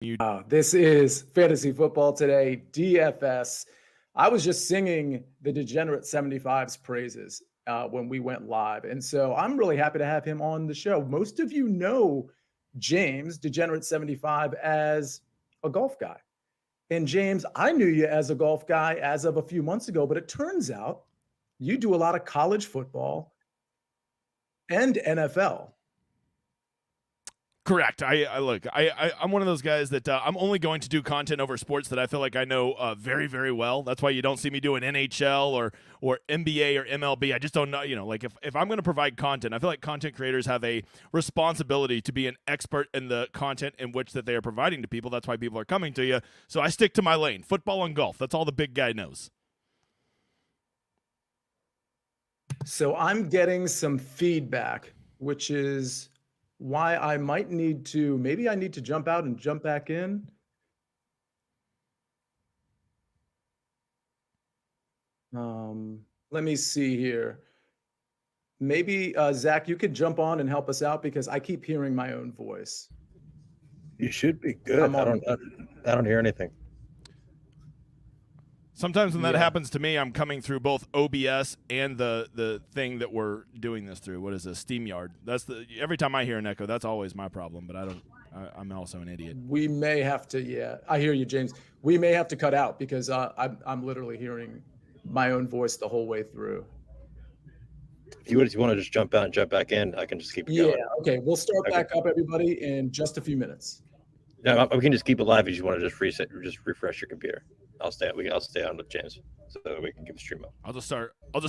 This is Fantasy Football Today, DFS. I was just singing the Degenerate 75's praises when we went live. And so I'm really happy to have him on the show. Most of you know James, Degenerate 75, as a golf guy. And James, I knew you as a golf guy as of a few months ago, but it turns out you do a lot of college football and NFL. Correct. I'm one of those guys that I'm only going to do content over sports that I feel like I know very, very well. That's why you don't see me doing NHL or NBA or MLB. I just don't know. Like if I'm going to provide content, I feel like content creators have a responsibility to be an expert in the content in which that they are providing to people. That's why people are coming to you. So I stick to my lane: football and golf. That's all the big guy knows. So I'm getting some feedback, which is why I might need to, maybe I need to jump out and jump back in. Let me see here. Maybe, Zach, you could jump on and help us out because I keep hearing my own voice. You should be good. I don't hear anything. Sometimes when that happens to me, I'm coming through both OBS and the thing that we're doing this through. What is this? SteamYard. Every time I hear an echo, that's always my problem. But I'm also an idiot. We may have to. Yeah, I hear you, James. We may have to cut out because I'm literally hearing my own voice the whole way through. If you want to just jump out and jump back in, I can just keep going. Yeah. Okay. We'll start back up, everybody, in just a few minutes. No, we can just keep it live if you want to just refresh your computer. I'll stay on with James so we can keep the stream up. I'll just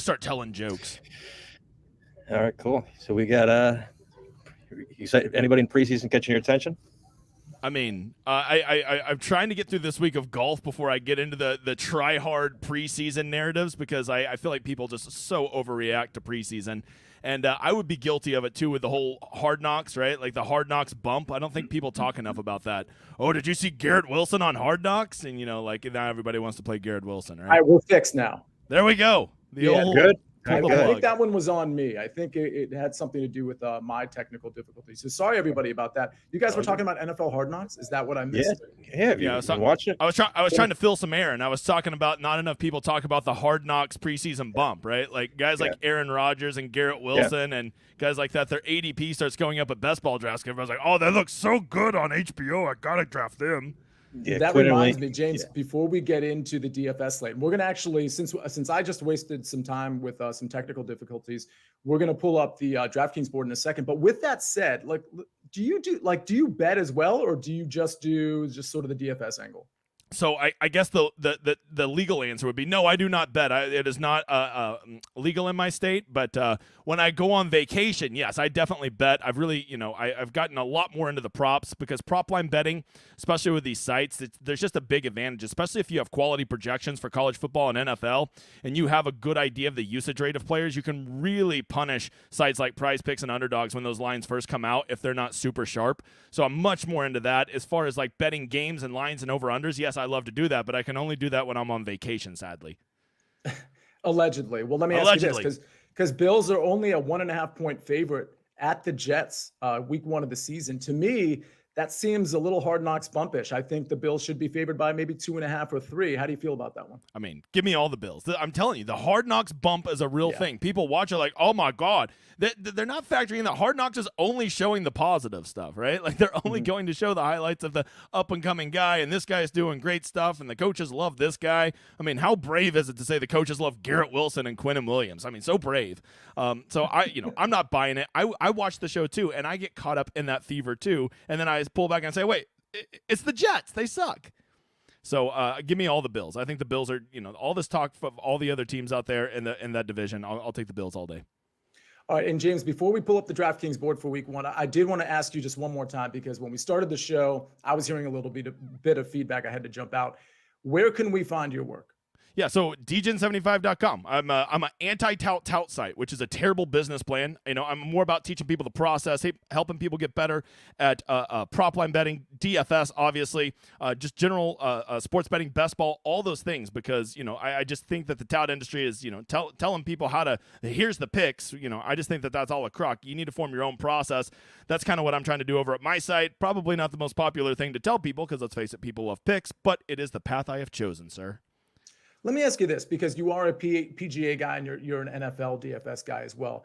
start telling jokes. All right, cool. So we got you said anybody in preseason catching your attention? I mean, I'm trying to get through this week of golf before I get into the try hard preseason narratives because I feel like people just so overreact to preseason. And I would be guilty of it, too, with the whole Hard Knocks, right? Like the Hard Knocks bump. I don't think people talk enough about that. Oh, did you see Garrett Wilson on Hard Knocks? And, like now everybody wants to play Garrett Wilson, right? All right, we're fixed now. There we go. Good. I think that one was on me. I think it had something to do with my technical difficulties. So sorry, everybody, about that. You guys were talking about NFL Hard Knocks. Is that what I missed? Yeah. I was watching it. I was trying to fill some air, and I was talking about not enough people talk about the Hard Knocks preseason bump, right? Like guys like Aaron Rodgers and Garrett Wilson and guys like that. Their ADP starts going up at best ball drafts. Everyone's like, "Oh, they look so good on HBO. I gotta draft them." Yeah, that reminds me, James, before we get into the DFS slate, we're going to actually, since I just wasted some time with some technical difficulties, we're going to pull up the DraftKings board in a second. But with that said, like, do you bet as well, or do you just do sort of the DFS angle? So I guess the legal answer would be no. I do not bet. It is not legal in my state. But when I go on vacation, yes, I definitely bet. I've really, I've gotten a lot more into the props because prop line betting, especially with these sites, there's just a big advantage, especially if you have quality projections for college football and NFL, and you have a good idea of the usage rate of players. You can really punish sites like Prize Picks and Underdogs when those lines first come out if they're not super sharp. So I'm much more into that as far as like betting games and lines and over unders. Yes, I love to do that, but I can only do that when I'm on vacation, sadly. Allegedly. Well, let me ask you this, because Bills are only a 1.5 point favorite at the Jets week 1 of the season. To me, that seems a little Hard Knocks bumpish. I think the Bills should be favored by maybe 2.5 or 3. How do you feel about that one? I mean, give me all the Bills. I'm telling you, the Hard Knocks bump is a real thing. People watch it like, oh my God. They're not factoring in that Hard Knocks is only showing the positive stuff, right? Like they're only going to show the highlights of the up-and-coming guy, and this guy's doing great stuff, and the coaches love this guy. I mean, how brave is it to say the coaches love Garrett Wilson and Quinnen Williams? I mean, so brave. So I'm not buying it. I watch the show too, and I get caught up in that fever too, and then I pull back and say, wait, it's the Jets. They suck. So give me all the Bills. I think the Bills are, all this talk of all the other teams out there in that division. I'll take the Bills all day. All right, and James, before we pull up the DraftKings board for week 1, I did want to ask you just one more time because when we started the show, I was hearing a little bit of feedback. I had to jump out. Where can we find your work? Yeah, so dgen75.com. I'm a anti-tout site, which is a terrible business plan. I'm more about teaching people the process, helping people get better at prop line betting, DFS, obviously, just general sports betting, best ball, all those things. Because I just think that the tout industry is telling people how to. Here's the picks. I just think that that's all a crock. You need to form your own process. That's kind of what I'm trying to do over at my site. Probably not the most popular thing to tell people because let's face it, people love picks, but it is the path I have chosen, sir. Let me ask you this, because you are a PGA guy and you're an NFL DFS guy as well.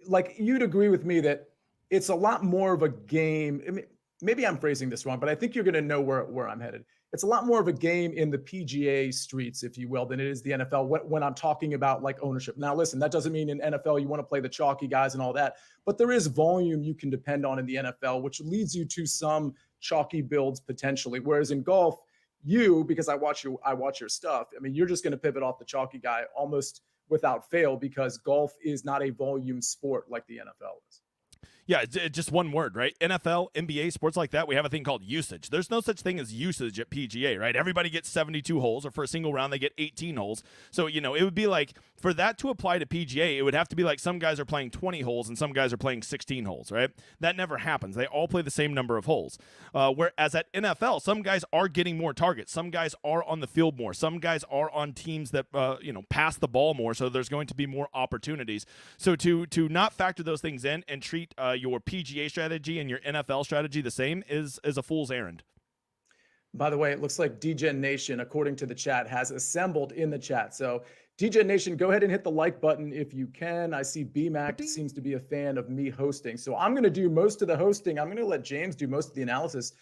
Like, you'd agree with me that it's a lot more of a game. I mean, maybe I'm phrasing this wrong, but I think you're going to know where I'm headed. It's a lot more of a game in the PGA streets, if you will, than it is the NFL when I'm talking about like ownership. Now, listen, that doesn't mean in NFL you want to play the chalky guys and all that, but there is volume you can depend on in the NFL, which leads you to some chalky builds potentially. Whereas in golf, because I watch your stuff. I mean, you're just going to pivot off the chalky guy almost without fail, because golf is not a volume sport like the NFL is. Yeah, it's just one word, right? NFL, NBA, sports like that, we have a thing called usage. There's no such thing as usage at PGA, right? Everybody gets 72 holes, or for a single round, they get 18 holes. So, it would be like, for that to apply to PGA, it would have to be like some guys are playing 20 holes and some guys are playing 16 holes, right? That never happens. They all play the same number of holes. Whereas at NFL, some guys are getting more targets. Some guys are on the field more. Some guys are on teams that, pass the ball more. So there's going to be more opportunities. So to not factor those things in and treat your PGA strategy and your NFL strategy the same is a fool's errand. By the way, it looks like DGen Nation, according to the chat, has assembled in the chat. So DGen Nation, go ahead and hit the like button if you can. I see BMAC seems to be a fan of me hosting. So I'm going to do most of the hosting. I'm going to let James do most of the analysis.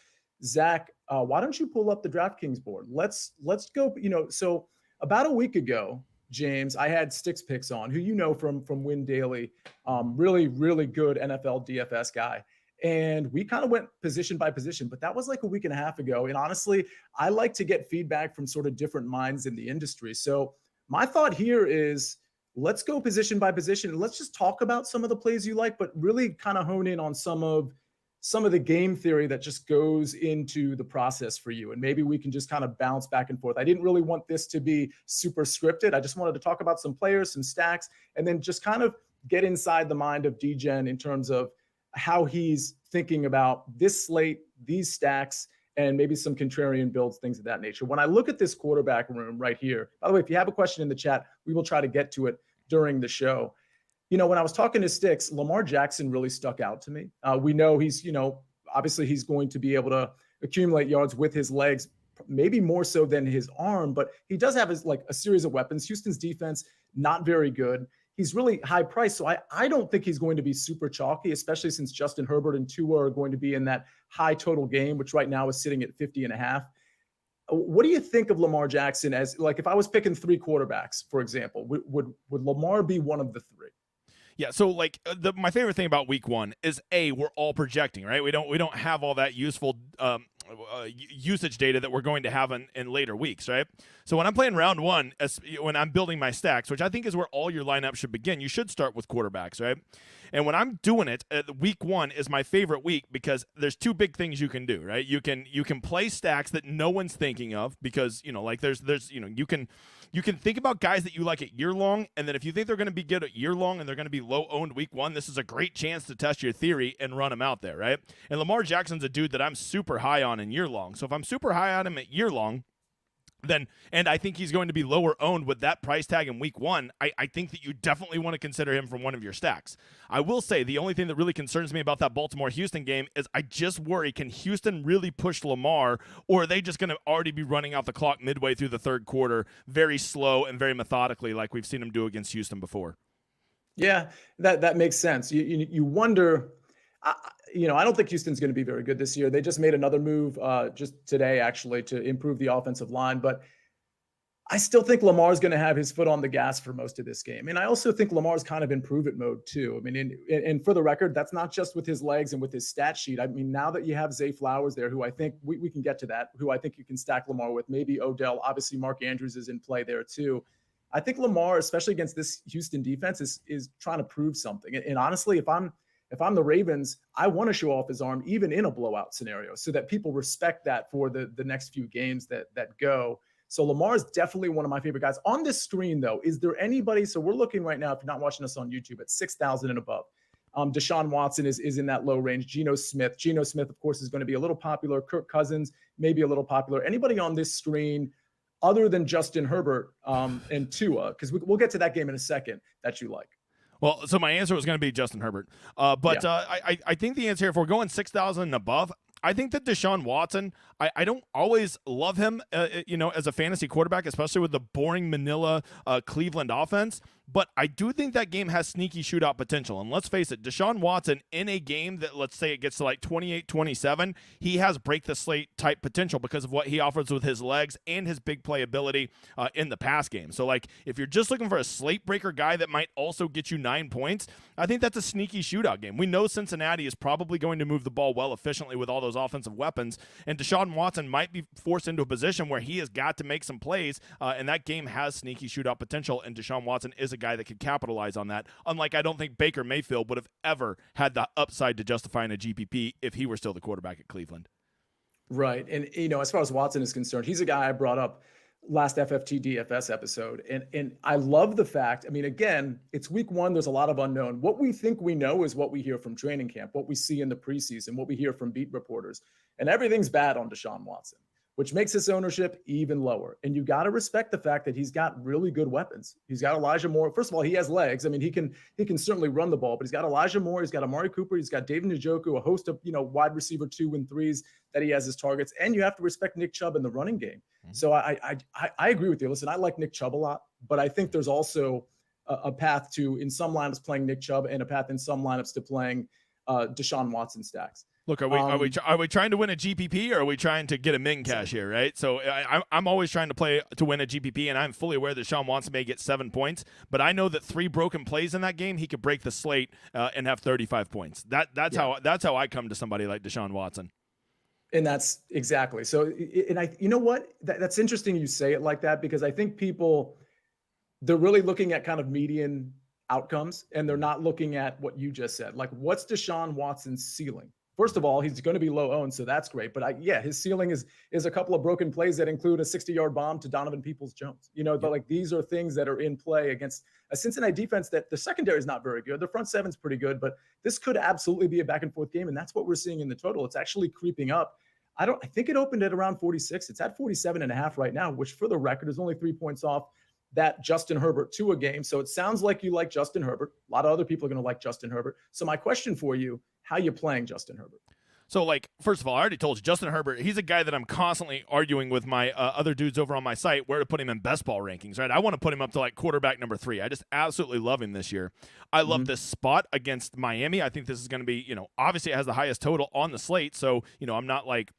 Zach, why don't you pull up the DraftKings board? Let's go. So about a week ago, James, I had Sticks Picks on, who from Win Daily, really, really good NFL DFS guy. And we kind of went position by position, but that was like a week and a half ago. And honestly, I like to get feedback from sort of different minds in the industry. So my thought here is, let's go position by position. Let's just talk about some of the plays you like, but really kind of hone in on some of the game theory that just goes into the process for you. And maybe we can just kind of bounce back and forth. I didn't really want this to be super scripted. I just wanted to talk about some players, some stacks, and then just kind of get inside the mind of DGen in terms of how he's thinking about this slate, these stacks, and maybe some contrarian builds, things of that nature. When I look at this quarterback room right here, by the way, if you have a question in the chat, we will try to get to it during the show. When I was talking to Sticks, Lamar Jackson really stuck out to me. We know he's, obviously he's going to be able to accumulate yards with his legs, maybe more so than his arm, but he does have a series of weapons. Houston's defense, not very good. He's really high priced. So I don't think he's going to be super chalky, especially since Justin Herbert and Tua are going to be in that high total game, which right now is sitting at 50.5. What do you think of Lamar Jackson as, like, if I was picking three quarterbacks, for example, would Lamar be one of the three? Yeah, so my favorite thing about week one is we're all projecting, right? We don't have all that useful usage data that we're going to have in later weeks, right? So when I'm playing round one, when I'm building my stacks, which I think is where all your lineup should begin, you should start with quarterbacks, right? And when I'm doing it, week one is my favorite week because there's two big things you can do, right? You can play stacks that no one's thinking of because there's you can think about guys that you like at year long, and then if you think they're going to be good at year long and they're going to be low owned week one, this is a great chance to test your theory and run them out there, right? And Lamar Jackson's a dude that I'm super high on in year long. So if I'm super high on him at year long, and I think he's going to be lower owned with that price tag in week one, I think that you definitely want to consider him from one of your stacks. I will say the only thing that really concerns me about that Baltimore-Houston game is I just worry, can Houston really push Lamar, or are they just going to already be running out the clock midway through the third quarter very slow and very methodically like we've seen them do against Houston before? Yeah, that makes sense. You wonder, I don't think Houston's going to be very good this year. They just made another move just today, actually, to improve the offensive line. But I still think Lamar's going to have his foot on the gas for most of this game. And I also think Lamar's kind of in prove-it mode, too. I mean, and for the record, that's not just with his legs and with his stat sheet. I mean, now that you have Zay Flowers there, who I think we can get to that, who I think you can stack Lamar with, maybe Odell. Obviously, Mark Andrews is in play there, too. I think Lamar, especially against this Houston defense, is trying to prove something. And honestly, if I'm the Ravens, I want to show off his arm even in a blowout scenario so that people respect that for the next few games that go. So Lamar is definitely one of my favorite guys. On this screen, though, is there anybody? So we're looking right now, if you're not watching us on YouTube, at 6,000 and above. Deshaun Watson is in that low range. Geno Smith, of course, is going to be a little popular. Kirk Cousins, maybe a little popular. Anybody on this screen other than Justin Herbert and Tua, because we'll get to that game in a second, that you like? Well, so my answer was going to be Justin Herbert. I think the answer, if we're going 6,000 and above, I think that Deshaun Watson, I don't always love him, as a fantasy quarterback, especially with the boring Manila Cleveland offense. But I do think that game has sneaky shootout potential. And let's face it, Deshaun Watson in a game that, let's say it gets to like 28-27, he has break the slate type potential because of what he offers with his legs and his big playability in the pass game. So like if you're just looking for a slate breaker guy that might also get you 9 points, I think that's a sneaky shootout game. We know Cincinnati is probably going to move the ball well efficiently with all those offensive weapons, and Deshaun Watson might be forced into a position where he has got to make some plays, and that game has sneaky shootout potential, and Deshaun Watson is a guy that could capitalize on that. Unlike, I don't think Baker Mayfield would have ever had the upside to justify in a GPP if he were still the quarterback at Cleveland. Right. And, as far as Watson is concerned, he's a guy I brought up last FFT DFS episode. And I love the fact, again, it's week 1. There's a lot of unknown. What we think we know is what we hear from training camp, what we see in the preseason, what we hear from beat reporters. And everything's bad on Deshaun Watson, which makes his ownership even lower. And you got to respect the fact that he's got really good weapons. He's got Elijah Moore. First of all, he has legs. He can certainly run the ball, but he's got Elijah Moore. He's got Amari Cooper. He's got David Njoku, a host of, wide receiver 2 and 3s that he has as targets. And you have to respect Nick Chubb in the running game. Mm-hmm. So I agree with you. Listen, I like Nick Chubb a lot, but I think there's also a path to, in some lineups, playing Nick Chubb, and a path in some lineups to playing Deshaun Watson stacks. Look, are we trying to win a GPP, or are we trying to get a min cash here, right? So I'm always trying to play to win a GPP, and I'm fully aware that Deshaun Watson may get 7 points, but I know that 3 broken plays in that game, he could break the slate and have 35 points. That's how I come to somebody like Deshaun Watson. And that's exactly so. And you know what? That's interesting you say it like that, because I think they're really looking at kind of median outcomes, and they're not looking at what you just said. Like, what's Deshaun Watson's ceiling? First of all, he's going to be low owned, so that's great. But his ceiling is a couple of broken plays that include a 60-yard bomb to Donovan Peoples-Jones. But like, these are things that are in play against a Cincinnati defense that the secondary is not very good. The front seven's pretty good, but this could absolutely be a back and forth game, and that's what we're seeing in the total. It's actually creeping up. I think it opened at around 46. It's at 47.5 right now, which, for the record, is only 3 points off that Justin Herbert Tua game. So it sounds like you like Justin Herbert. A lot of other people are going to like Justin Herbert. So my question for you, how are you playing Justin Herbert? So, like, first of all, I already told you, Justin Herbert, he's a guy that I'm constantly arguing with my other dudes over on my site where to put him in best ball rankings, right? I want to put him up to, like, quarterback number 3. I just absolutely love him this year. I love this spot against Miami. I think this is going to be, obviously it has the highest total on the slate, so, I'm not, like,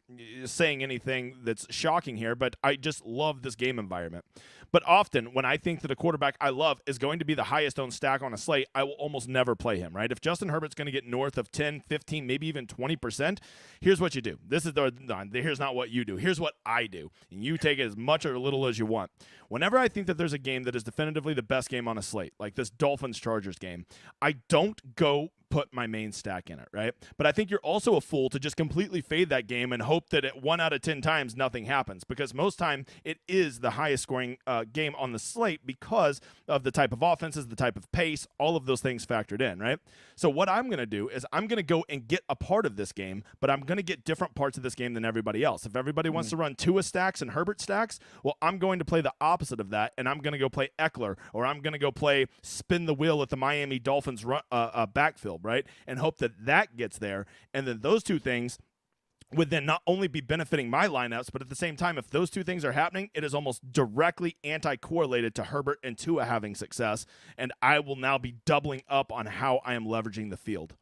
saying anything that's shocking here, but I just love this game environment. But often, when I think that a quarterback I love is going to be the highest owned stack on a slate, I will almost never play him, right? If Justin Herbert's going to get north of 10, 15, maybe even 20%, here's what you do. Here's not what you do. Here's what I do. And you take it as much or little as you want. Whenever I think that there's a game that is definitively the best game on a slate, like this Dolphins-Chargers game, I don't go put my main stack in it, right? But I think you're also a fool to just completely fade that game and hope that at 1 out of 10 times nothing happens, because most time it is the highest scoring game on the slate because of the type of offenses, the type of pace, all of those things factored in, right? So what I'm going to do is I'm going to go and get a part of this game, but I'm going to get different parts of this game than everybody else. If everybody wants to run Tua stacks and Herbert stacks, well, I'm going to play the opposite of that, and I'm going to go play Eckler, or I'm going to go play spin the wheel at the Miami Dolphins backfield, right? And hope that gets there. And then those two things would then not only be benefiting my lineups, but at the same time, if those two things are happening, it is almost directly anti-correlated to Herbert and Tua having success. And I will now be doubling up on how I am leveraging the field.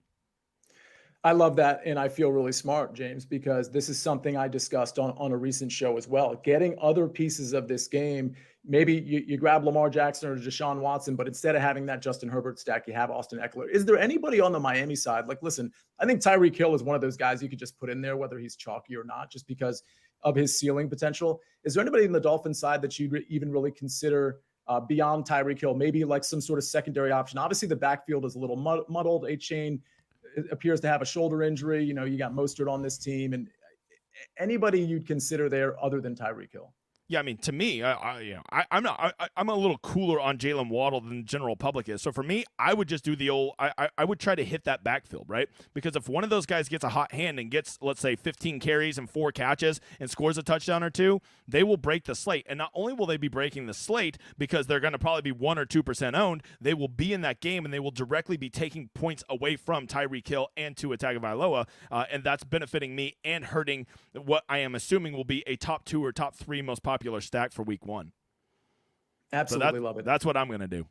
I love that, and I feel really smart, James, because this is something I discussed on a recent show as well. Getting other pieces of this game, maybe you grab Lamar Jackson or Deshaun Watson, but instead of having that Justin Herbert stack, you have Austin Eckler. Is there anybody on the Miami side? Like, listen, I think Tyreek Hill is one of those guys you could just put in there, whether he's chalky or not, just because of his ceiling potential. Is there anybody in the Dolphins side that you'd even really consider beyond Tyreek Hill, maybe like some sort of secondary option? Obviously, the backfield is a little muddled. A-Chain appears to have a shoulder injury. You got Mostert on this team, and anybody you'd consider there other than Tyreek Hill? Yeah, I mean, to me, I'm a little cooler on Jalen Waddle than the general public is. So for me, I would just do the old. I would try to hit that backfield, right? Because if one of those guys gets a hot hand and gets, let's say, 15 carries and 4 catches and scores a touchdown or 2, they will break the slate. And not only will they be breaking the slate because they're going to probably be 1 or 2% owned, they will be in that game and they will directly be taking points away from Tyreek Hill and Tua Tagovailoa, and that's benefiting me and hurting what I am assuming will be a top 2 or top 3 most popular stack for week 1. Absolutely love it. That's what I'm going to do.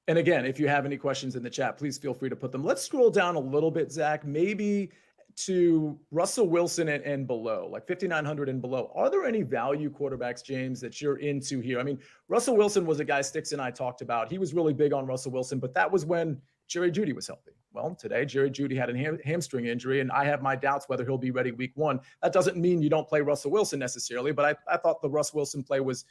And again, if you have any questions in the chat, please feel free to put them. Let's scroll down a little bit, Zach, maybe to Russell Wilson and below, like 5,900 and below. Are there any value quarterbacks, James, that you're into here? I mean, Russell Wilson was a guy Sticks and I talked about. He was really big on Russell Wilson, but that was when Jerry Jeudy was healthy. Well, today, Jerry Jeudy had a hamstring injury, and I have my doubts whether he'll be ready week 1. That doesn't mean you don't play Russell Wilson necessarily, but I thought the Russ Wilson play was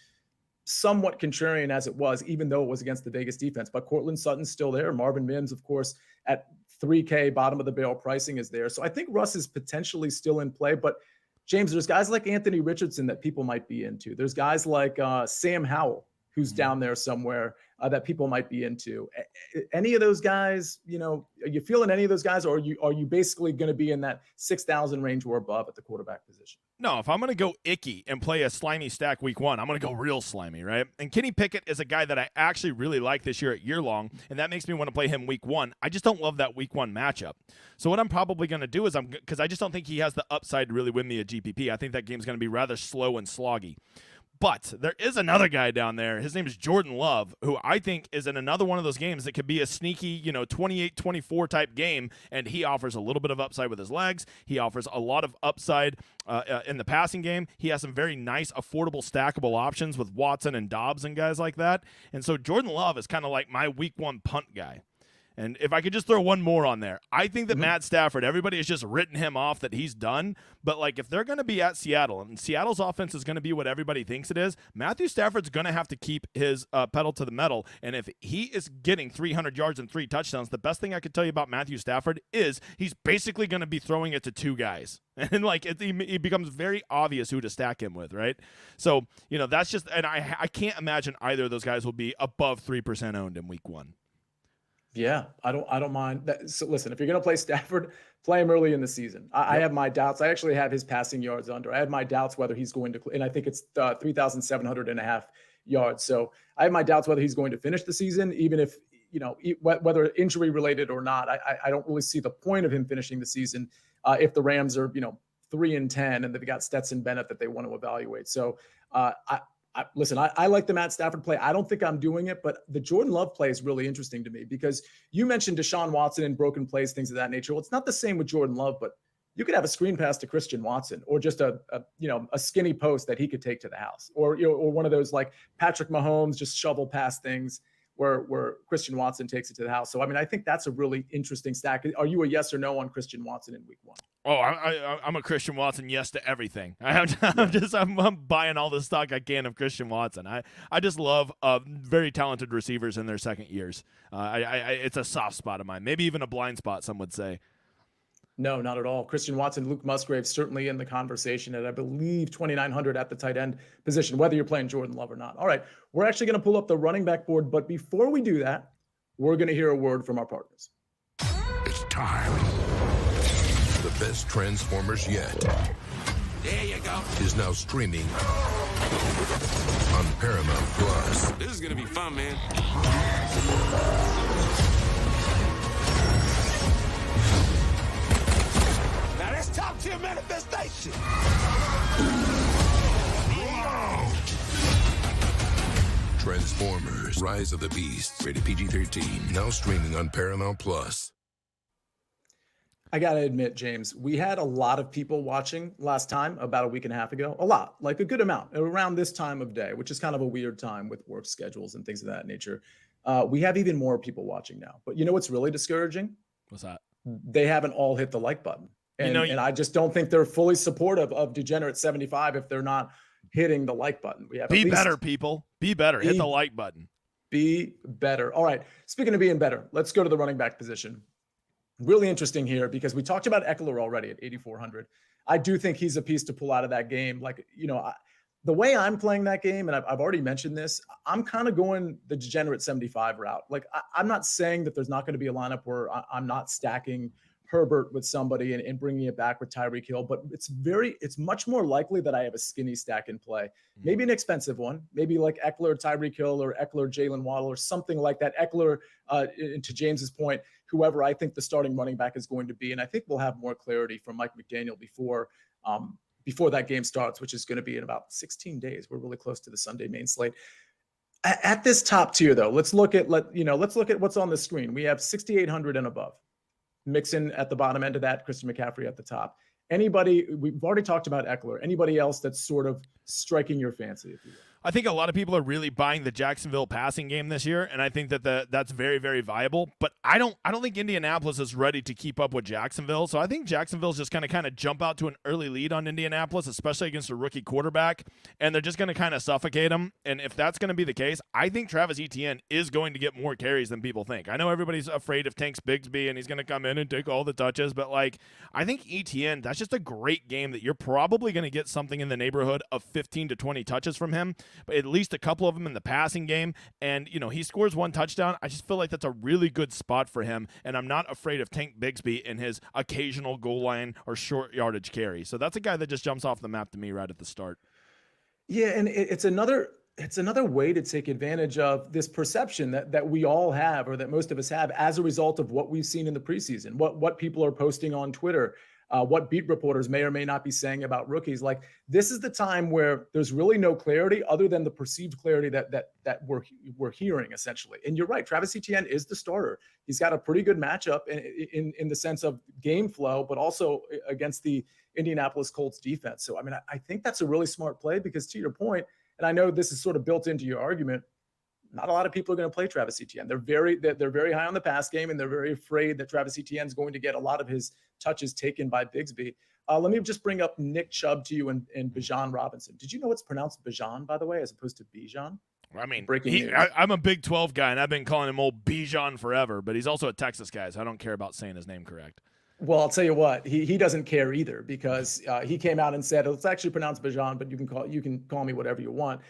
somewhat contrarian as it was, even though it was against the Vegas defense. But Cortland Sutton's still there. Marvin Mims, of course, at $3K, bottom of the barrel pricing is there. So I think Russ is potentially still in play. But James, there's guys like Anthony Richardson that people might be into. There's guys like Sam Howell, who's down there somewhere that people might be into. Any of those guys, are you feeling any of those guys, or are you basically going to be in that 6,000 range or above at the quarterback position? No, if I'm going to go icky and play a slimy stack week 1, I'm going to go real slimy, right? And Kenny Pickett is a guy that I actually really like this year at year long, and that makes me want to play him week 1. I just don't love that week 1 matchup. So what I'm probably going to do is because I just don't think he has the upside to really win me a GPP. I think that game's going to be rather slow and sloggy. But there is another guy down there. His name is Jordan Love, who I think is in another one of those games that could be a sneaky, 28-24 type game, and he offers a little bit of upside with his legs. He offers a lot of upside in the passing game. He has some very nice, affordable, stackable options with Watson and Dobbs and guys like that. And so Jordan Love is kind of like my week 1 punt guy. And if I could just throw one more on there, I think that Matt Stafford, everybody has just written him off that he's done. But, if they're going to be at Seattle and Seattle's offense is going to be what everybody thinks it is, Matthew Stafford's going to have to keep his pedal to the metal. And if he is getting 300 yards and 3 touchdowns, the best thing I could tell you about Matthew Stafford is he's basically going to be throwing it to 2 guys. And, it becomes very obvious who to stack him with, right? So, that's just – and I can't imagine either of those guys will be above 3% owned in week 1. Yeah, I don't mind that. So listen, if you're going to play Stafford, play him early in the season. I have my doubts. I actually have his passing yards under. I have my doubts whether he's going to, and I think it's 3,700.5 yards. So I have my doubts whether he's going to finish the season, even if, whether injury related or not. I don't really see the point of him finishing the season if the Rams are, 3-10 and they've got Stetson Bennett that they want to evaluate. So listen, I like the Matt Stafford play. I don't think I'm doing it, but the Jordan Love play is really interesting to me because you mentioned Deshaun Watson and broken plays, things of that nature. Well, it's not the same with Jordan Love, but you could have a screen pass to Christian Watson or just a skinny post that he could take to the house or one of those like Patrick Mahomes, just shovel pass things where Christian Watson takes it to the house. So, I think that's a really interesting stack. Are you a yes or no on Christian Watson in week 1? Oh, I'm a Christian Watson yes to everything. I'm buying all the stock I can of Christian Watson. I just love very talented receivers in their second years. It's a soft spot of mine, maybe even a blind spot, some would say. No, not at all. Christian Watson, Luke Musgrave, certainly in the conversation at, I believe, 2,900 at the tight end position, whether you're playing Jordan Love or not. All right, we're actually going to pull up the running back board, but before we do that, we're going to hear a word from our partners. It's time. The best Transformers yet. There you go. Is now streaming on Paramount Plus. This is gonna be fun, man. Now let's talk to your manifestation. Transformers: Rise of the Beast. Rated PG-13. Now streaming on Paramount Plus. I got to admit, James, we had a lot of people watching last time, about a week and a half ago. A lot, like a good amount, around this time of day, which is kind of a weird time with work schedules and things of that nature. We have even more people watching now. But you know what's really discouraging? What's that? They haven't all hit the like button. And, and I just don't think they're fully supportive of Degenerate 75 if they're not hitting the like button. We have Be better, people. Be better. Hit the like button. Be better. All right. Speaking of being better, let's go to the running back position. Really interesting here because we talked about Eckler already at 8,400. I do think he's a piece to pull out of that game. the way I'm playing that game, and I've already mentioned this, I'm kind of going the degenerate 75 route. Like, I'm not saying that there's not going to be a lineup where I'm not stacking Herbert with somebody and bringing it back with Tyreek Hill, but it's much more likely that I have a skinny stack in play. Maybe an expensive one, maybe like Eckler, Tyreek Hill, or Eckler, Jalen Waddle, or something like that. Eckler, to James's point, whoever I think the starting running back is going to be. And I think we'll have more clarity from Mike McDaniel before that game starts, which is going to be in about 16 days. We're really close to the Sunday main slate. At this top tier, though, let's look at what's on the screen. We have 6,800 and above. Mixon at the bottom end of that, Christian McCaffrey at the top. Anybody, we've already talked about Eckler. Anybody else that's sort of striking your fancy, if you will? I think a lot of people are really buying the Jacksonville passing game this year, and I think that that's very, very viable. But I don't think Indianapolis is ready to keep up with Jacksonville. So I think Jacksonville's just going to kind of jump out to an early lead on Indianapolis, especially against a rookie quarterback, and they're just going to kind of suffocate them. And if that's going to be the case, I think Travis Etienne is going to get more carries than people think. I know everybody's afraid of Tanks Bigsby, and he's going to come in and take all the touches, but like, I think Etienne, that's just a great game that you're probably going to get something in the neighborhood of 15 to 20 touches from him, but at least a couple of them in the passing game. And, he scores one touchdown. I just feel like that's a really good spot for him. And I'm not afraid of Tank Bigsby in his occasional goal line or short yardage carry. So that's a guy that just jumps off the map to me right at the start. Yeah. And it's another way to take advantage of this perception that we all have, or that most of us have, as a result of what we've seen in the preseason, what people are posting on Twitter, what beat reporters may or may not be saying about rookies. Like, this is the time where there's really no clarity other than the perceived clarity that we're hearing, essentially. And you're right, Travis Etienne is the starter. He's got a pretty good matchup in the sense of game flow, but also against the Indianapolis Colts defense. So, I mean, I think that's a really smart play, because to your point, and I know this is sort of built into your argument, not a lot of people are going to play Travis Etienne. They're very high on the pass game, and they're very afraid that Travis Etienne is going to get a lot of his touches taken by Bigsby. Let me just bring up Nick Chubb to you and Bijan Robinson. Did you know it's pronounced Bijan, by the way, as opposed to Bijan? I mean, Breaking news. I'm a Big 12 guy, and I've been calling him old Bijan forever, but he's also a Texas guy, so I don't care about saying his name correct. Well, I'll tell you what, he doesn't care either, because he came out and said, it's actually pronounced Bijan, but you can call me whatever you want.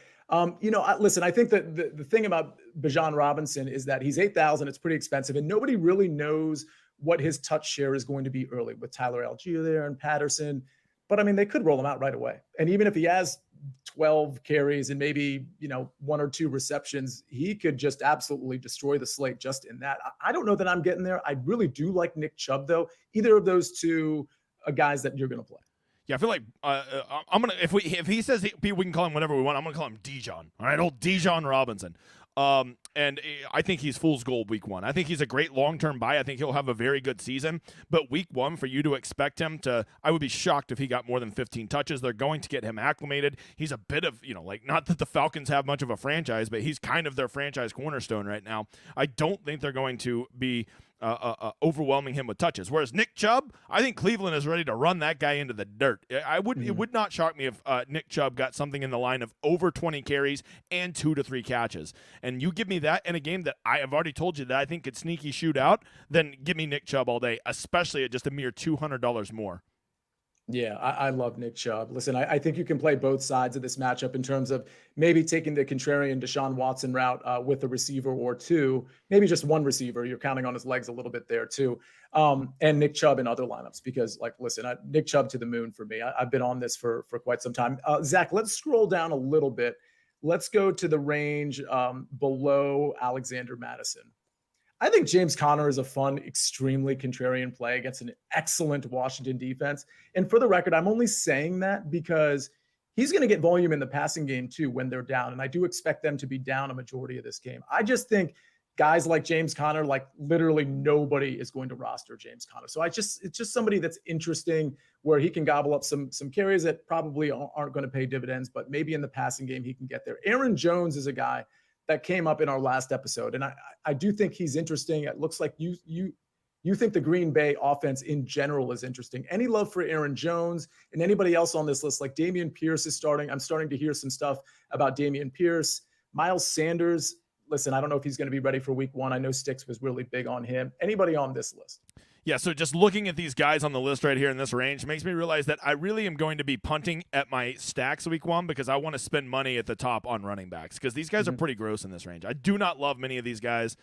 Listen, I think that the thing about Bijan Robinson is that he's 8,000. It's pretty expensive, and nobody really knows what his touch share is going to be early with Tyler Algier there and Patterson. But I mean, they could roll him out right away. And even if he has 12 carries and maybe, 1 or 2 receptions, he could just absolutely destroy the slate just in that. I don't know that I'm getting there. I really do like Nick Chubb, though. Either of those two guys that you're going to play. Yeah, I feel like I'm gonna if he says we can call him whatever we want. I'm gonna call him Dijon. All right, old Dijon Robinson. And I think he's fool's gold week 1. I think he's a great long-term buy. I think he'll have a very good season. But week 1, for you to expect him to, I would be shocked if he got more than 15 touches. They're going to get him acclimated. He's a bit of, not that the Falcons have much of a franchise, but he's kind of their franchise cornerstone right now. I don't think they're going to be overwhelming him with touches. Whereas Nick Chubb, I think Cleveland is ready to run that guy into the dirt. It would not shock me if Nick Chubb got something in the line of over 20 carries and 2 to 3 catches. And you give me that in a game that I have already told you that I think could sneaky shoot out, then give me Nick Chubb all day, especially at just a mere $200 more. Yeah, I love Nick Chubb. Listen, I think you can play both sides of this matchup in terms of maybe taking the contrarian Deshaun Watson route with a receiver or two, maybe just one receiver. You're counting on his legs a little bit there too. And Nick Chubb in other lineups, because Nick Chubb to the moon for me. I've been on this for quite some time. Zach, let's scroll down a little bit. Let's go to the range below Alexander Madison. I think James Conner is a fun, extremely contrarian play against an excellent Washington defense. And for the record, I'm only saying that because he's going to get volume in the passing game too when they're down. And I do expect them to be down a majority of this game. I just think guys like James Conner, like literally nobody is going to roster James Conner. So it's just somebody that's interesting where he can gobble up some carries that probably aren't going to pay dividends, but maybe in the passing game he can get there. Aaron Jones is a guy that came up in our last episode, and I do think he's interesting. It looks like you think the Green Bay offense in general is interesting. Any love for Aaron Jones and anybody else on this list? Like Dameon Pierce is starting. I'm starting to hear some stuff about Dameon Pierce. Miles Sanders, listen, I don't know if he's going to be ready for week 1. I know Sticks was really big on him. Anybody on this list? Yeah, so just looking at these guys on the list right here in this range makes me realize that I really am going to be punting at my stacks week one because I want to spend money at the top on running backs because these guys are pretty gross in this range. I do not love many of these guys.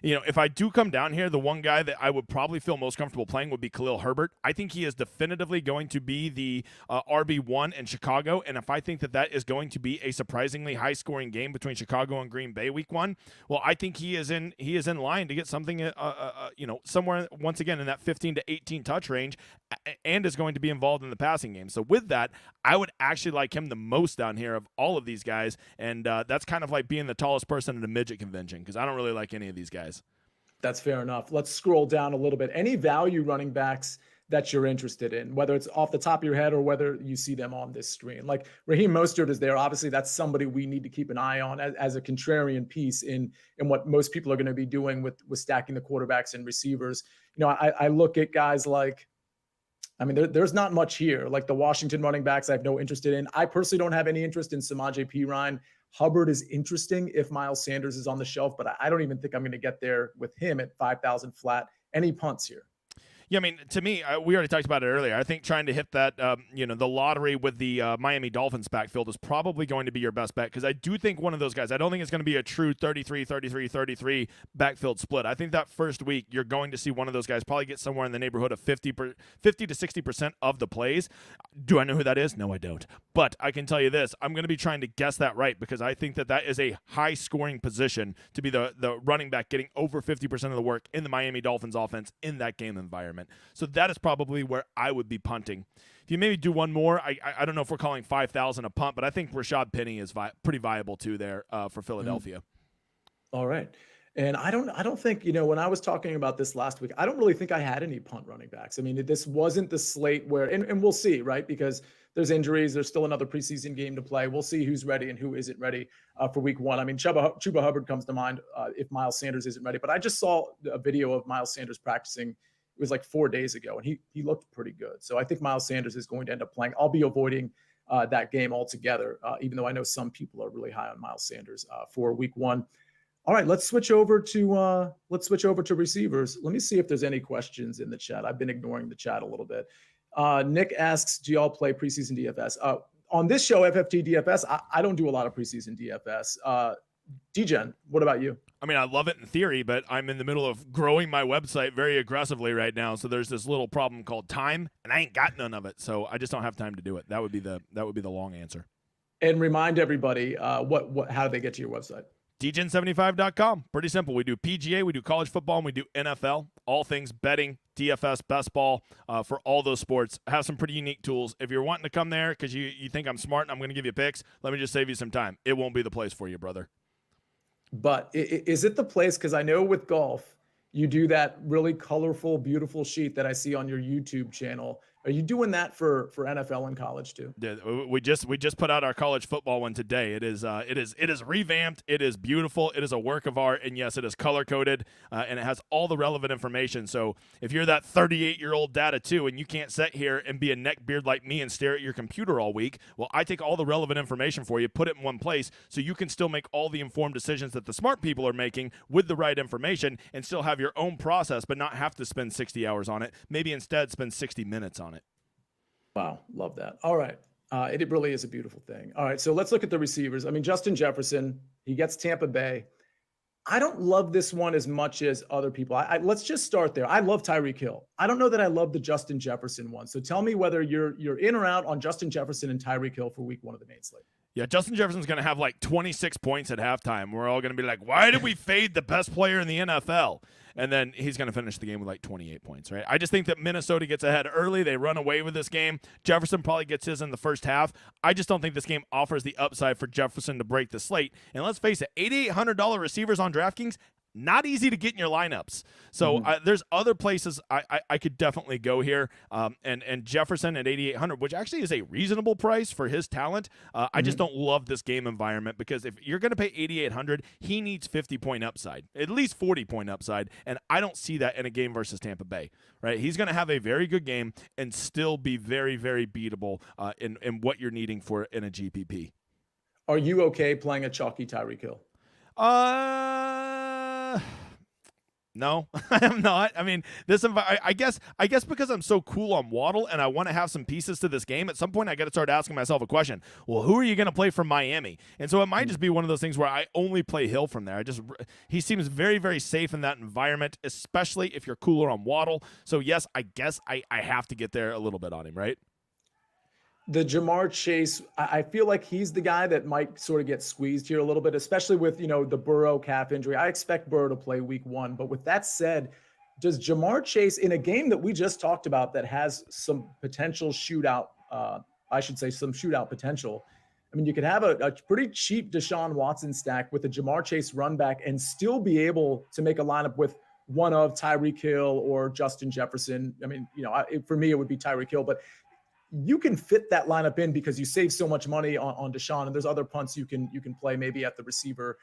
You know, if I do come down here, the one guy that I would probably feel most comfortable playing would be Khalil Herbert. I think he is definitively going to be the RB1 in Chicago, and if I think that that is going to be a surprisingly high-scoring game between Chicago and Green Bay week one, well, I think he is in line to get something, somewhere once again in that 15 to 18 touch range, and is going to be involved in the passing game. So with that, I would actually like him the most down here of all of these guys, and that's kind of like being the tallest person at a midget convention because I don't really like any of these guys. That's fair enough. Let's scroll down a little bit. Any value running backs that you're interested in, whether it's off the top of your head or whether you see them on this screen? Like Raheem Mostert is there. Obviously, that's somebody we need to keep an eye on as a contrarian piece in what most people are going to be doing with stacking the quarterbacks and receivers. You know, I look at guys like, I mean, there's not much here. Like the Washington running backs, I have no interest in. I personally don't have any interest in Samaje Perine. Hubbard is interesting if Miles Sanders is on the shelf, but I don't even think I'm going to get there with him at 5,000 flat. Any punts here? Yeah, I mean, to me, we already talked about it earlier. I think trying to hit that, the lottery with the Miami Dolphins backfield is probably going to be your best bet because I do think one of those guys, I don't think it's going to be a true 33-33-33 backfield split. I think that first week you're going to see one of those guys probably get somewhere in the neighborhood of 50 to 60% of the plays. Do I know who that is? No, I don't. But I can tell you this, I'm going to be trying to guess that right because I think that is a high-scoring position to be the running back getting over 50% of the work in the Miami Dolphins offense in that game environment. So that is probably where I would be punting. If you maybe do one more, I don't know if we're calling 5,000 a punt, but I think Rashad Penny is pretty viable too there for Philadelphia. All right. And I don't think, when I was talking about this last week, I don't really think I had any punt running backs. I mean, this wasn't the slate where, and we'll see, right? Because there's injuries. There's still another preseason game to play. We'll see who's ready and who isn't ready for week one. I mean, Chuba Hubbard comes to mind if Miles Sanders isn't ready. But I just saw a video of Miles Sanders practicing. It was like 4 days ago, and he looked pretty good. So I think Miles Sanders is going to end up playing. I'll be avoiding that game altogether, even though I know some people are really high on Miles Sanders for week one. All right, let's switch over to receivers. Let me see if there's any questions in the chat. I've been ignoring the chat a little bit. Nick asks, do y'all play preseason DFS? On this show, FFT DFS, I don't do a lot of preseason DFS. DGen, what about you? I mean, I love it in theory, but I'm in the middle of growing my website very aggressively right now. So there's this little problem called time, and I ain't got none of it. So I just don't have time to do it. That would be the long answer. And remind everybody how do they get to your website? DGen75.com. Pretty simple. We do PGA, we do college football, and we do NFL. All things betting, DFS, best ball for all those sports. Have some pretty unique tools. If you're wanting to come there because you think I'm smart and I'm going to give you picks, let me just save you some time. It won't be the place for you, brother. But is it the place? Because I know with golf, you do that really colorful, beautiful sheet that I see on your YouTube channel. Are you doing that for NFL and college too? Yeah, we just put out our college football one today. It is revamped. It is beautiful. It is a work of art, and yes, it is color coded, and it has all the relevant information. So if you're that 38-year-old data too, and you can't sit here and be a neckbeard like me and stare at your computer all week, well, I take all the relevant information for you, put it in one place, so you can still make all the informed decisions that the smart people are making with the right information, and still have your own process, but not have to spend 60 hours on it. Maybe instead spend 60 minutes on it. Wow, love that. All right. It really is a beautiful thing. All right, so let's look at the receivers. I mean, Justin Jefferson, he gets Tampa Bay. I don't love this one as much as other people. Let's just start there. I love Tyreek Hill. I don't know that I love the Justin Jefferson one. So tell me whether you're in or out on Justin Jefferson and Tyreek Hill for week one of the main slate. Yeah, Justin Jefferson's going to have like 26 points at halftime. We're all going to be like, why did we fade the best player in the NFL? And then he's going to finish the game with like 28 points, right? I just think that Minnesota gets ahead early. They run away with this game. Jefferson probably gets his in the first half. I just don't think this game offers the upside for Jefferson to break the slate. And let's face it, $8,800 receivers on DraftKings, not easy to get in your lineups. So there's other places I could definitely go here. And Jefferson at 8,800, which actually is a reasonable price for his talent. I just don't love this game environment because if you're going to pay 8,800, he needs 50-point upside, at least 40-point upside. And I don't see that in a game versus Tampa Bay, right? He's going to have a very good game and still be very, very beatable in what you're needing for in a GPP. Are you okay playing a chalky Tyreek Hill? No, I am not. I mean, I guess because I'm so cool on Waddle and I want to have some pieces to this game, at some point I got to start asking myself a question. Well, who are you going to play from Miami? And so it might just be one of those things where I only play Hill from there. He seems very, very safe in that environment, especially if you're cooler on Waddle. So yes, I guess I have to get there a little bit on him, right? The Jamar Chase, I feel like he's the guy that might sort of get squeezed here a little bit, especially with, the Burrow calf injury. I expect Burrow to play week 1. But with that said, does Jamar Chase, in a game that we just talked about that has some potential shootout, some shootout potential, I mean, you could have a pretty cheap Deshaun Watson stack with a Jamar Chase run back and still be able to make a lineup with one of Tyreek Hill or Justin Jefferson. I mean, for me, it would be Tyreek Hill, but you can fit that lineup in because you save so much money on Deshaun, and there's other punts you can play maybe at the receiver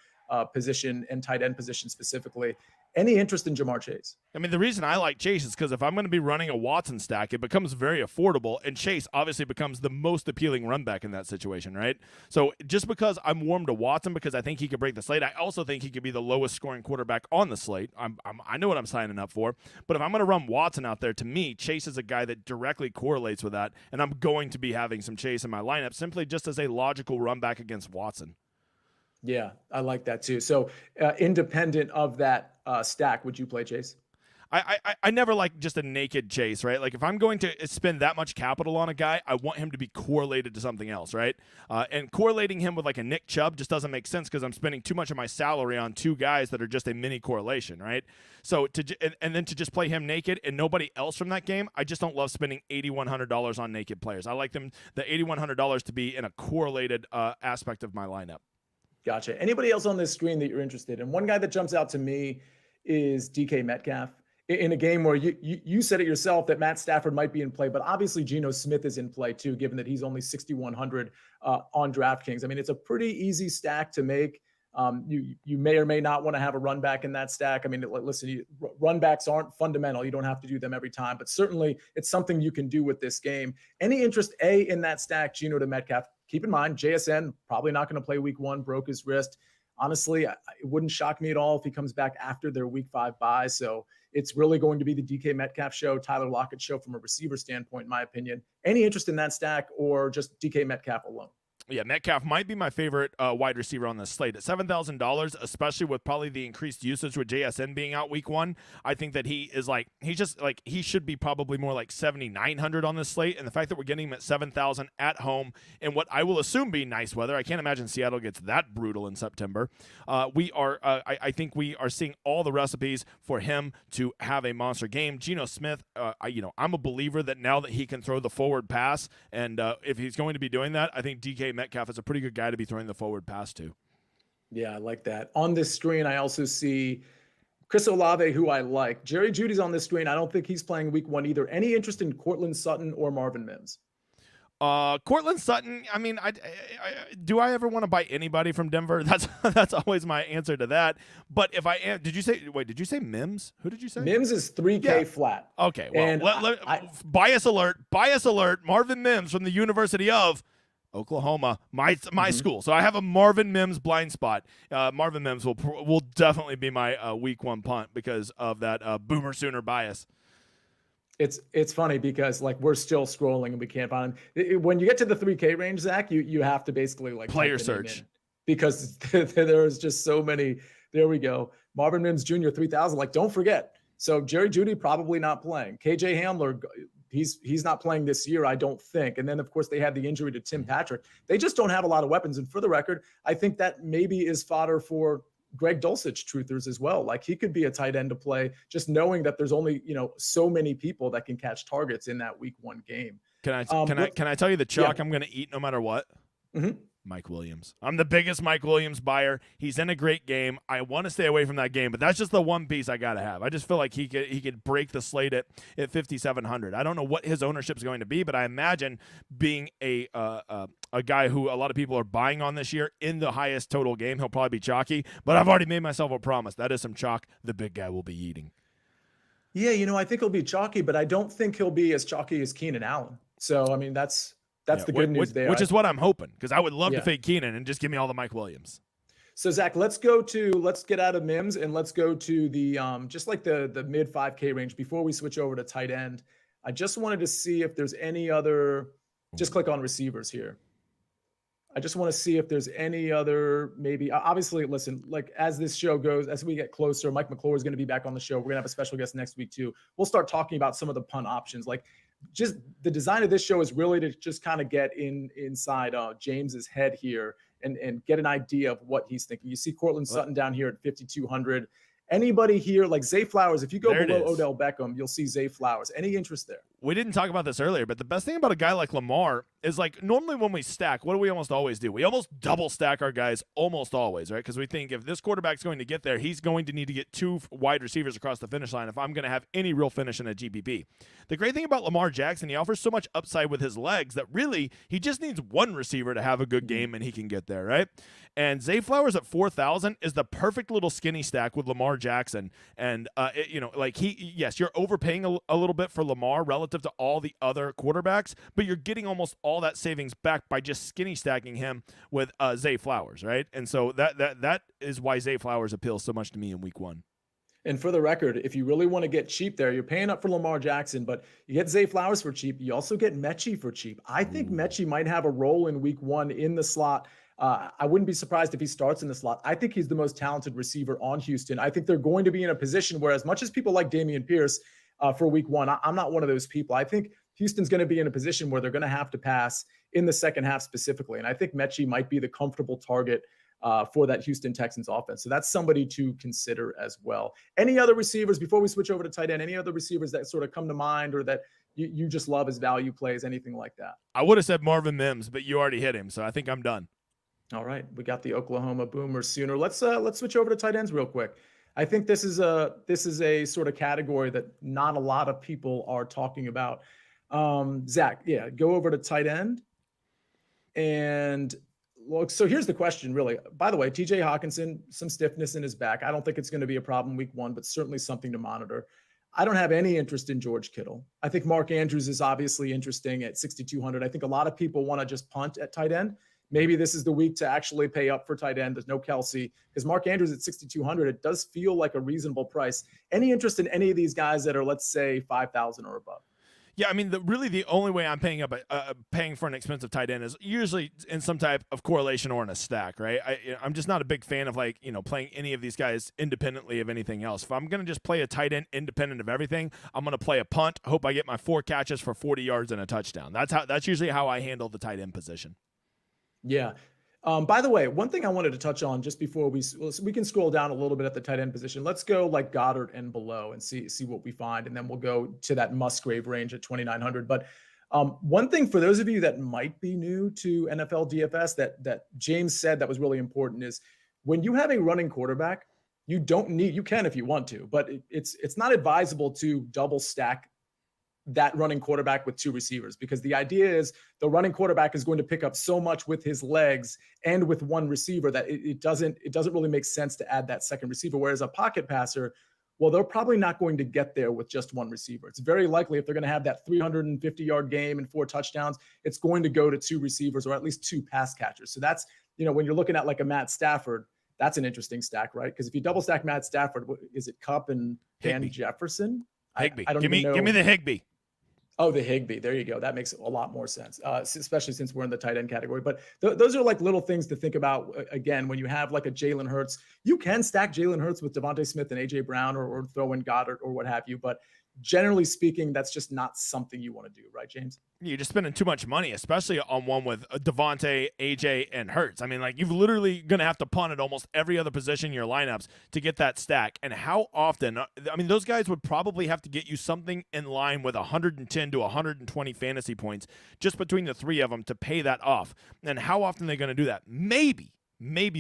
position and tight end position specifically. Any interest in Jamar Chase? I mean, the reason I like Chase is because if I'm going to be running a Watson stack, it becomes very affordable, and Chase obviously becomes the most appealing run back in that situation, right? So just because I'm warm to Watson because I think he could break the slate, I also think he could be the lowest scoring quarterback on the slate. I know what I'm signing up for, but if I'm going to run Watson out there, to me, Chase is a guy that directly correlates with that, and I'm going to be having some Chase in my lineup simply just as a logical run back against Watson. Yeah, I like that too. So independent of that stack, would you play Chase? I never like just a naked Chase, right? Like if I'm going to spend that much capital on a guy, I want him to be correlated to something else, right? And correlating him with like a Nick Chubb just doesn't make sense because I'm spending too much of my salary on two guys that are just a mini correlation, right? So and then to just play him naked and nobody else from that game, I just don't love spending $8,100 on naked players. I like the $8,100 to be in a correlated aspect of my lineup. Gotcha. Anybody else on this screen that you're interested in? One guy that jumps out to me is DK Metcalf. In a game where you said it yourself that Matt Stafford might be in play, but obviously Geno Smith is in play too, given that he's only 6,100 on DraftKings. I mean, it's a pretty easy stack to make. You may or may not want to have a run back in that stack. I mean, listen, run backs aren't fundamental. You don't have to do them every time, but certainly it's something you can do with this game. Any interest, in that stack, Geno to Metcalf? Keep in mind, JSN probably not going to play week 1, broke his wrist. Honestly, it wouldn't shock me at all if he comes back after their week 5 bye. So it's really going to be the DK Metcalf show, Tyler Lockett show from a receiver standpoint, in my opinion. Any interest in that stack or just DK Metcalf alone? Yeah, Metcalf might be my favorite wide receiver on this slate. At $7,000, especially with probably the increased usage with JSN being out week 1, I think that he should be probably more like 7,900 on this slate. And the fact that we're getting him at 7,000 at home in what I will assume be nice weather, I can't imagine Seattle gets that brutal in September. I think we are seeing all the recipes for him to have a monster game. Geno Smith, I'm a believer that now that he can throw the forward pass, and if he's going to be doing that, I think DK Metcalf is a pretty good guy to be throwing the forward pass to. Yeah, I like that. On this screen, I also see Chris Olave, who I like. Jerry Jeudy's on this screen. I don't think he's playing week 1 either. Any interest in Courtland Sutton or Marvin Mims? Courtland Sutton, I mean, do I ever want to buy anybody from Denver? That's always my answer to that. But if I am, did you say Mims? Who did you say? Mims is 3K flat. Okay, well, bias alert, Marvin Mims from the University of Oklahoma, my school. So I have a Marvin Mims blind spot. Marvin Mims will definitely be my week 1 punt because of that Boomer Sooner bias. It's funny because we're still scrolling and we can't find him. When you get to the 3K range, Zach, you have to basically player search because there's just so many. There we go. Marvin Mims Jr. 3,000. Don't forget. So Jerry Jeudy probably not playing. KJ Hamler, he's not playing this year, I don't think. And then of course they had the injury to Tim Patrick. They just don't have a lot of weapons. And for the record, I think that maybe is fodder for Greg Dulcich truthers as well. He could be a tight end to play, just knowing that there's only, so many people that can catch targets in that week 1 game. Can I tell you the chalk I'm going to eat no matter what? Mm-hmm. Mike Williams. I'm the biggest Mike Williams buyer. He's in a great game. I want to stay away from that game, but that's just the one piece I got to have. I just feel like he could break the slate at 5,700. I don't know what his ownership is going to be, but I imagine being a guy who a lot of people are buying on this year in the highest total game, he'll probably be chalky, but I've already made myself a promise. That is some chalk the big guy will be eating. Yeah, I think he'll be chalky, but I don't think he'll be as chalky as Keenan Allen. So, I mean, that's the good news there. Which is what I'm hoping, because I would love to fade Keenan and just give me all the Mike Williams. So Zach, let's get out of Mims and let's go to the just like the mid 5K range before we switch over to tight end. I just wanted to see if there's any other, just click on receivers here. I just want to see if there's any other, maybe, obviously, listen, like as this show goes, as we get closer, Mike McClure is going to be back on the show. We're going to have a special guest next week too. We'll start talking about some of the punt options. Like just the design of this show is really to just kind of get inside James's head here and get an idea of what he's thinking. You see Cortland Sutton down here at 5,200. Anybody here, like Zay Flowers, if you go below Odell Beckham, you'll see Zay Flowers. Any interest there? We didn't talk about this earlier, but the best thing about a guy like Lamar is like normally when we stack, what do we almost always do? We almost double stack our guys almost always, right? Because we think if this quarterback's going to get there, he's going to need to get 2 wide receivers across the finish line if I'm going to have any real finish in a GPP. The great thing about Lamar Jackson, he offers so much upside with his legs that really he just needs one receiver to have a good game and he can get there, right? And Zay Flowers at 4,000 is the perfect little skinny stack with Lamar Jackson. And, yes, you're overpaying a little bit for Lamar relative to all the other quarterbacks, but you're getting almost all that savings back by just skinny stacking him with Zay Flowers, right? And so that is why Zay Flowers appeals so much to me in week 1. And for the record, if you really want to get cheap there, you're paying up for Lamar Jackson, but you get Zay Flowers for cheap. You also get Mechie for cheap. I think Mechie might have a role in week 1 in the slot. I wouldn't be surprised if he starts in the slot. I think he's the most talented receiver on Houston. I think they're going to be in a position where, as much as people like Dameon Pierce for week 1, I'm not one of those people. I think Houston's going to be in a position where they're going to have to pass in the second half specifically. And I think Mechie might be the comfortable target for that Houston Texans offense. So that's somebody to consider as well. Any other receivers, before we switch over to tight end, any other receivers that sort of come to mind or that you just love as value plays, anything like that? I would have said Marvin Mims, but you already hit him, so I think I'm done. All right, we got the Oklahoma Boomers Sooner. Let's switch over to tight ends real quick. I think this is a sort of category that not a lot of people are talking about. Zach, yeah, go over to tight end. And look, so here's the question, really. By the way, TJ Hawkinson, some stiffness in his back. I don't think it's going to be a problem week 1, but certainly something to monitor. I don't have any interest in George Kittle. I think Mark Andrews is obviously interesting at 6,200. I think a lot of people want to just punt at tight end. Maybe this is the week to actually pay up for tight end. There's no Kelsey because Mark Andrews at 6,200, it does feel like a reasonable price. Any interest in any of these guys that are, let's say, 5,000 or above? Yeah, I mean, the only way I'm paying for an expensive tight end is usually in some type of correlation or in a stack, right? I'm just not a big fan of playing any of these guys independently of anything else. If I'm going to just play a tight end independent of everything, I'm going to play a punt, hope I get my 4 catches for 40 yards and a touchdown. That's usually how I handle the tight end position. Yeah. By the way, one thing I wanted to touch on just before we can scroll down a little bit at the tight end position. Let's go like Goddard and below and see what we find. And then we'll go to that Musgrave range at 2,900. But one thing for those of you that might be new to NFL DFS that James said that was really important is when you have a running quarterback, you can if you want to, but it's not advisable to double stack that running quarterback with 2 receivers, because the idea is the running quarterback is going to pick up so much with his legs and with 1 receiver that it doesn't really make sense to add that second receiver. Whereas a pocket passer, well, they're probably not going to get there with just 1 receiver. It's very likely if they're going to have that 350-yard game and 4 touchdowns, it's going to go to 2 receivers or at least 2 pass catchers. So that's, when you're looking at like a Matt Stafford, that's an interesting stack, right? Because if you double stack Matt Stafford, is it Kupp and Van Jefferson? Higbee. I don't give me the Higbee. Oh, the Higbee. There you go. That makes a lot more sense, especially since we're in the tight end category. But those are like little things to think about. Again, when you have like a Jalen Hurts, you can stack Jalen Hurts with Devontae Smith and A.J. Brown or throw in Goddard or what have you. But generally speaking, that's just not something you want to do, right, James? You're just spending too much money, especially on one with Devontae, AJ, and Hurts. I mean, you've literally going to have to punt at almost every other position in your lineups to get that stack. And how often? I mean, those guys would probably have to get you something in line with 110 to 120 fantasy points just between the 3 of them to pay that off. And how often are they going to do that? Maybe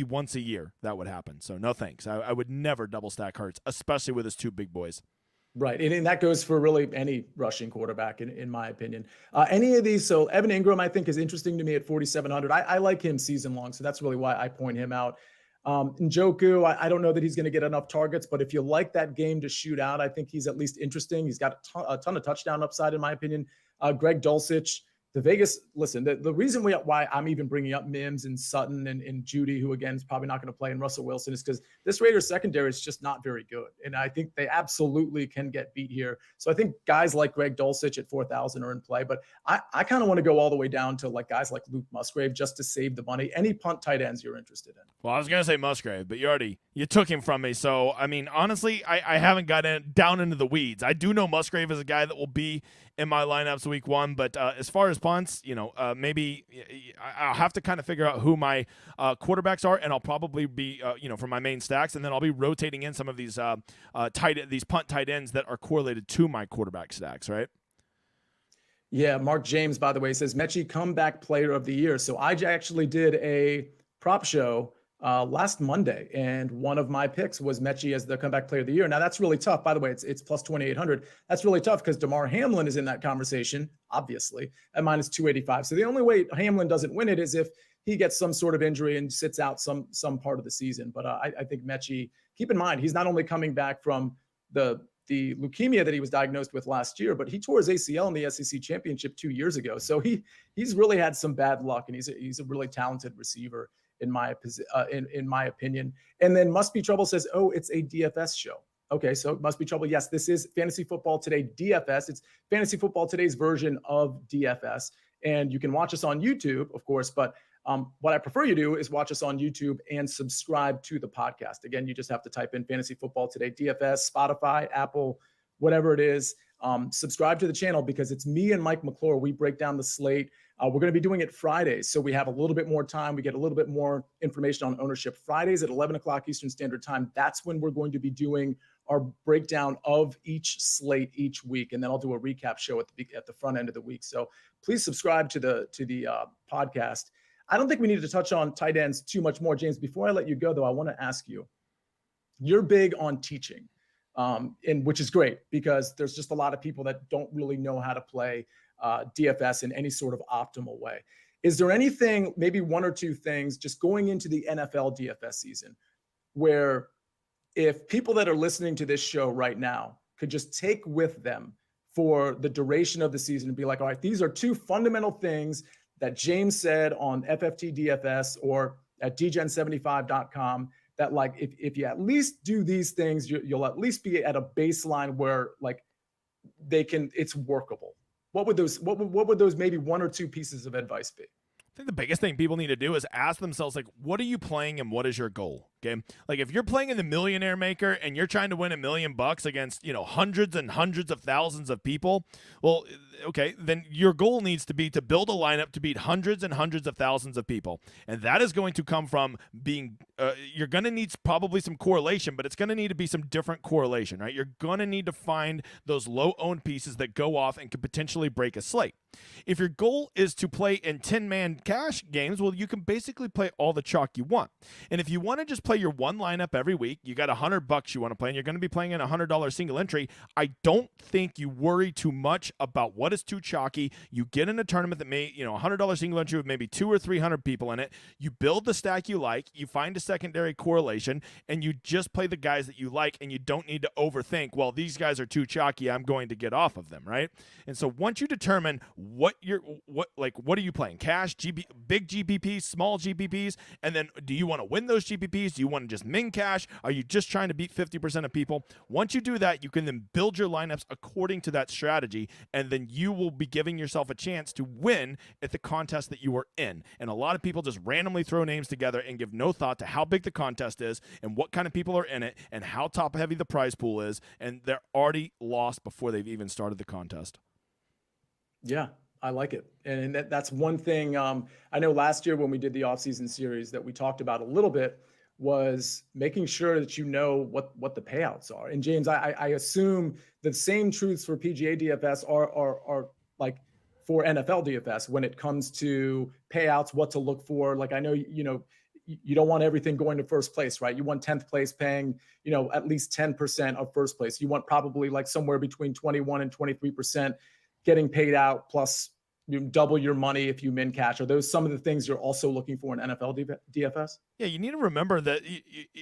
once a year that would happen. So no thanks. I would never double stack Hurts, especially with his 2 big boys. Right. And that goes for really any rushing quarterback, in my opinion. Any of these. So Evan Ingram, I think, is interesting to me at 4,700. I like him season long. So that's really why I point him out. Njoku, I don't know that he's going to get enough targets, but if you like that game to shoot out, I think he's at least interesting. He's got a ton of touchdown upside, in my opinion. Greg Dulcich, the Vegas, listen, the reason why I'm even bringing up Mims and Sutton and Judy, who again is probably not going to play, and Russell Wilson, is because this Raiders secondary is just not very good. And I think they absolutely can get beat here. So I think guys like Greg Dulcich at 4,000 are in play, but I kind of want to go all the way down to like guys like Luke Musgrave just to save the money. Any punt tight ends you're interested in? Well, I was going to say Musgrave, but you took him from me. So, I mean, honestly, I haven't gotten down into the weeds. I do know Musgrave is a guy that will be in my lineups week 1, but as far as punts, maybe I'll have to kind of figure out who my quarterbacks are, and I'll probably be, for my main stacks, and then I'll be rotating in some of these these punt tight ends that are correlated to my quarterback stacks, right? Yeah, Mark James, by the way, says Mechie comeback player of the year. So I actually did a prop show last Monday, and one of my picks was Mechie as the comeback player of the year. Now that's really tough. By the way, it's plus 2,800. That's really tough because DeMar Hamlin is in that conversation, obviously, at minus 285. So the only way Hamlin doesn't win it is if he gets some sort of injury and sits out some part of the season. But I think Mechie, keep in mind, he's not only coming back from the leukemia that he was diagnosed with last year, but he tore his ACL in the SEC championship 2 years ago. So he's really had some bad luck, and he's a really talented receiver in my opinion. And then Must Be Trouble says, oh, it's a DFS show. Okay, so Must Be Trouble. Yes, this is Fantasy Football Today DFS. It's Fantasy Football Today's version of DFS. And you can watch us on YouTube, of course, but what I prefer you do is watch us on YouTube and subscribe to the podcast. Again, you just have to type in Fantasy Football Today DFS, Spotify, Apple, whatever it is. Subscribe to the channel because it's me and Mike McClure. We break down the slate. We're going to be doing it Fridays, so we have a little bit more time. We get a little bit more information on ownership. Fridays at 11 o'clock Eastern Standard Time. That's when we're going to be doing our breakdown of each slate each week, and then I'll do a recap show at the front end of the week. So please subscribe to the podcast. I don't think we need to touch on tight ends too much more, James. Before I let you go, though, I want to ask you, you're big on teaching, and which is great because there's just a lot of people that don't really know how to play DFS in any sort of optimal way. Is there anything, maybe one or two things, just going into the NFL DFS season, where if people that are listening to this show right now could just take with them for the duration of the season and be like, all right, these are two fundamental things that James said on FFT DFS or at dgen75.com that, like, if you at least do these things, you'll at least be at a baseline where like it's workable. What would those maybe one or two pieces of advice be? I think the biggest thing people need to do is ask themselves, like, what are you playing and what is your goal? Okay. Like if you're playing in the Millionaire Maker and you're trying to win $1 million against, hundreds and hundreds of thousands of people, well, okay, then your goal needs to be to build a lineup to beat hundreds and hundreds of thousands of people. And that is going to come from being, you're going to need probably some correlation, but it's going to need to be some different correlation, right? You're going to need to find those low-owned pieces that go off and could potentially break a slate. If your goal is to play in 10-man cash games, well, you can basically play all the chalk you want. And if you want to just play your one lineup every week, you got $100 you want to play, and you're going to be playing in a $100 single entry, I don't think you worry too much about what is too chalky. You get in a tournament that may, $100 single entry with maybe 200 or 300 people in it. You build the stack you like, you find a secondary correlation, and you just play the guys that you like, and you don't need to overthink, well, these guys are too chalky, I'm going to get off of them, right? And so once you determine what are you playing? Cash, big GPPs, small GPPs, and then do you want to win those GPPs? Do you want to just min cash? Are you just trying to beat 50% of people? Once you do that, you can then build your lineups according to that strategy, and then you will be giving yourself a chance to win at the contest that you are in. And a lot of people just randomly throw names together and give no thought to how big the contest is and what kind of people are in it and how top heavy the prize pool is, and they're already lost before they've even started the contest. Yeah, I like it. And that's one thing I know last year when we did the offseason series that we talked about a little bit was making sure that you know what the payouts are. And James, I assume the same truths for PGA DFS are like for NFL DFS when it comes to payouts, what to look for. Like I know, you don't want everything going to first place, right? You want 10th place paying, at least 10% of first place. You want probably like somewhere between 21 and 23% getting paid out plus, you double your money if you min catch. Are those some of the things you're also looking for in NFL DFS? Yeah, you need to remember that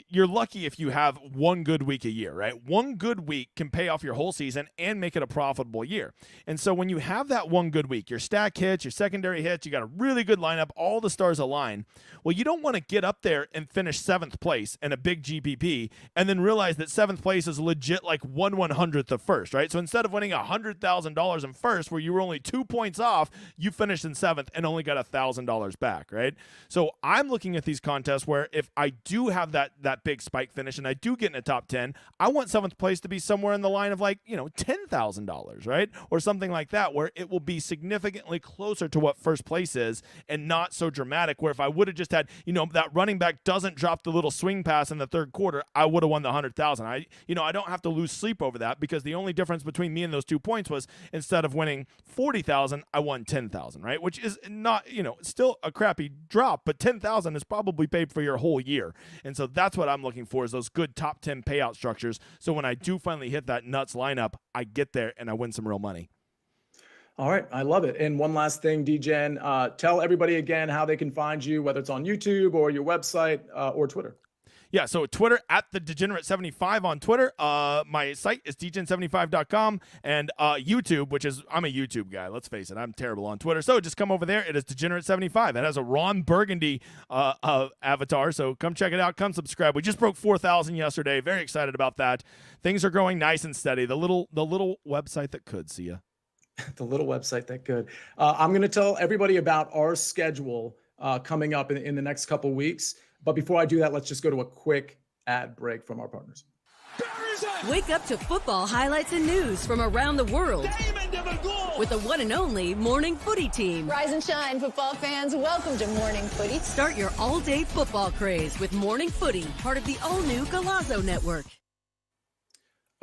you're lucky if you have one good week a year, right? One good week can pay off your whole season and make it a profitable year. And so when you have that one good week, your stack hits, your secondary hits, you got a really good lineup, all the stars align. Well, you don't want to get up there and finish 7th place in a big GPP and then realize that 7th place is legit like 1/100th of first, right? So instead of winning $100,000 in first, where you were only 2 points off, you finished in 7th and only got $1,000 back, right? So I'm looking at these contests where if I do have that big spike finish and I do get in a top 10, I want 7th place to be somewhere in the line of like, $10,000, right? Or something like that, where it will be significantly closer to what first place is and not so dramatic, where if I would have just had, that running back doesn't drop the little swing pass in the third quarter, I would have won the 100,000. I don't have to lose sleep over that, because the only difference between me and those 2 points was instead of winning 40,000, I won 10,000, right? Which is not, still a crappy drop, but 10,000 is probably paid for your whole year. And so that's what I'm looking for, is those good top 10 payout structures. So when I do finally hit that nuts lineup, I get there and I win some real money. All right. I love it. And one last thing, DGen, tell everybody again how they can find you, whether it's on YouTube or your website or Twitter. Yeah, so Twitter at the Degenerate75 on Twitter. My site is degen75.com, and YouTube, which is, I'm a YouTube guy. Let's face it, I'm terrible on Twitter. So just come over there. It is Degenerate75. It has a Ron Burgundy avatar. So come check it out. Come subscribe. We just broke 4,000 yesterday. Very excited about that. Things are going nice and steady. The little website that could, see ya. The little website that could. I'm going to tell everybody about our schedule coming up in the next couple weeks. But before I do that, let's just go to a quick ad break from our partners. Wake up to football highlights and news from around the world with the one and only Morning Footy team. Rise and shine, football fans. Welcome to Morning Footy. Start your all-day football craze with Morning Footy, part of the all-new Golazo Network.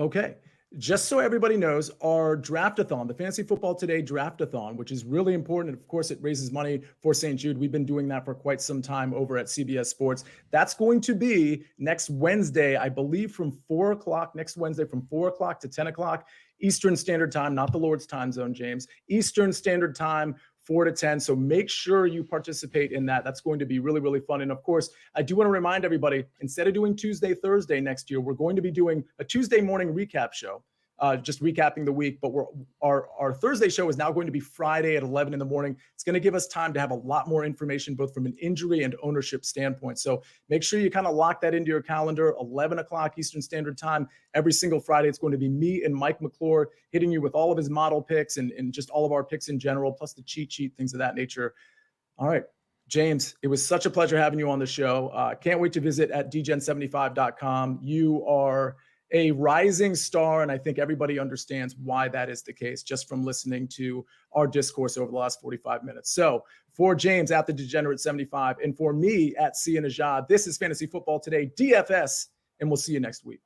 Okay. Just so everybody knows, our Draftathon, the Fantasy Football Today Draftathon, which is really important. Of course, it raises money for St. Jude. We've been doing that for quite some time over at CBS Sports. That's going to be next Wednesday, I believe, from 4 o'clock, next Wednesday from 4 o'clock to 10 o'clock Eastern Standard Time, not the Lord's time zone, James. Eastern Standard Time, 4 to 10. So make sure you participate in that. That's going to be really, really fun. And of course, I do want to remind everybody, instead of doing Tuesday, Thursday next year, we're going to be doing a Tuesday morning recap show. Just recapping the week, but our Thursday show is now going to be Friday at 11 in the morning. It's going to give us time to have a lot more information, both from an injury and ownership standpoint. So make sure you kind of lock that into your calendar, 11 o'clock Eastern Standard Time. Every single Friday, it's going to be me and Mike McClure hitting you with all of his model picks and just all of our picks in general, plus the cheat sheet, things of that nature. All right, James, it was such a pleasure having you on the show. Can't wait to visit at dgen75.com. You are a rising star, and I think everybody understands why that is the case just from listening to our discourse over the last 45 minutes. So for James at the Degenerate75 and for me at Sia Nejad, this is Fantasy Football Today, DFS, and we'll see you next week.